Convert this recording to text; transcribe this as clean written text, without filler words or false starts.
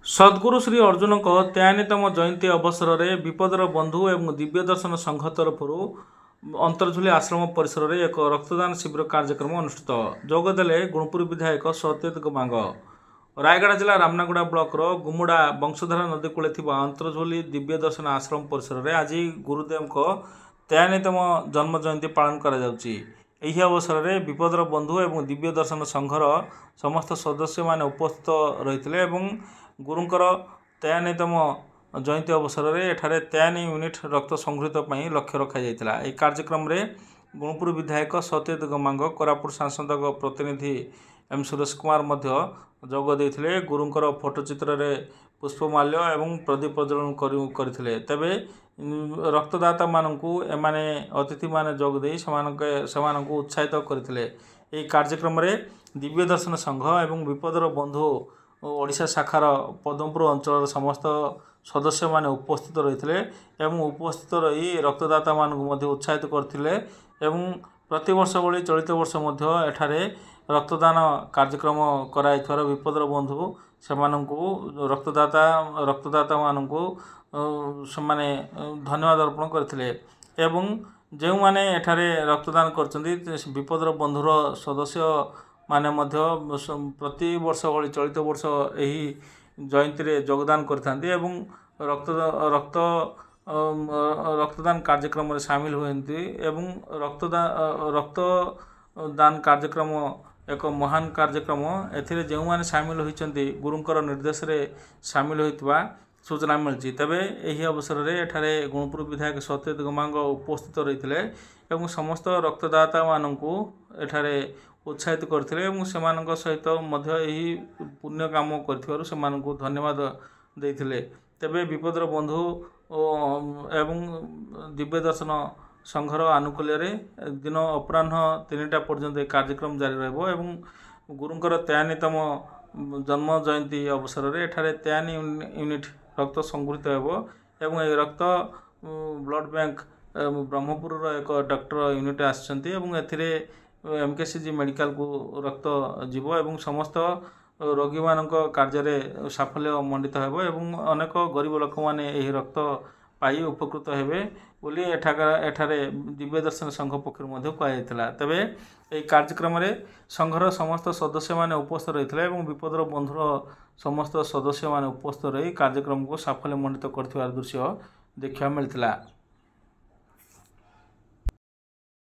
सद्गुरु श्री अर्जुन को 53तम जयंती अवसर में विपदर बंधु एवं दिव्य दर्शन संघ तरफ अंतरझुली आश्रम परिसर में एक रक्तदान शिविर कार्यक्रम अनुष्ठित जोगदेले गुणपुर विधायक सत्येत गमांग। रायगढ़ जिला रामनागुड़ा ब्लॉक गुमुड़ा वंशधारा नदी कूले अंतरझुली दिव्य दर्शन आश्रम परिसर में आज गुरुदेव को 53तम जन्म जयंती पालन कर अवसर में विपदर बंधु एवं दिव्य दर्शन संघर समस्त सदस्य माने उपस्थित रही गुरुंकर 53तम जयंती अवसर में एठारे 53 यूनिट रक्त संग्रहित लक्ष्य रखा जाइतिला। एही कार्यक्रम में गुणपुर विधायक सत्येत गमांग, कोरापुट सांसद प्रतिनिधि एम सुरेश कुमार मध्य जोग देइथिले। गुरुंकर फोटोचित्र रे पुष्पमाल्य एवं प्रदीप प्रज्वलन करथिले। तेबे रक्तदाता माननकु एमाने अतिथि माने जोग देई समानकु उत्साहित करथिले। एही कार्यक्रम में दिव्य दर्शन संघ एवं विपदर बंधु ओडिशा शाखार पदमपुर अंचल समस्त सदस्य माने उपस्थित रही उपस्थित रही रक्तदाता मानक उत्साहित करथिले। प्रति वर्ष भली चलित वर्ष एठारे रक्तदान कार्यक्रम कराइथार विपदर बंधु सेमानंकु रक्तदाता मानकु समाने धन्यवाद अर्पण करथिले। एवं जो माने एठारे रक्तदान करचंदी विपदर बंधुर सदस्य माने मध्य प्रति वर्ष भली चलित वर्ष यही जयंती रे योगदान करथांती एवं रक्तदान कार्यक्रम में शामिल हुएंती एवं रक्तदान कार्यक्रम एक महान कार्यक्रम। एथिरे जो माने शामिल होइचंती गुरुंकर निर्देश रे शामिल होइतबा सूचना मिलची। तबे यही अवसर में एठारे गुणपुर विधायक सत्येत गमांग उपस्थित रही एवं समस्त रक्तदाता माननकु एठारे उत्साहित करथिले एवं सेमानक सहित मध्य यही पुण्य काम करथिबारु सेमानकु धन्यवाद देइथिले। तेबे विपदर बंधु एवं दिव्य दर्शन संघर आनुकूल्य रे दिन अपराह्न 3टा पर्यंत कार्यक्रम जारी रहबो एवं गुरुंकर 53तम जन्म जयंती अवसर में एठारे 53 यूनिट रक्त संग्रहित हेबो एवं ए रक्त ब्लड बैंक ब्रह्मपुर एक डॉक्टर यूनिट आछंती एवं एथिरे एमकेसीजी मेडिकल को रक्त जीव एवं समस्त रोगी मानक कार्य साफल्य मंडित हेबो एवं अनेक गरीब लोक माने एही रक्त पाई उपकृत हेबे बोली एठारे दिव्य दर्शन संघ पक्षर मध्य कहुला। तेबे एही कार्यक्रम रे संघर समस्त सदस्य माने उपस्थित रहिथिले एवं विपदर बंधुर समस्त सदस्य माने उपस्थित रही कार्यक्रम को साफल्य मंडित करथिबार दृश्य देखा मिलथिला।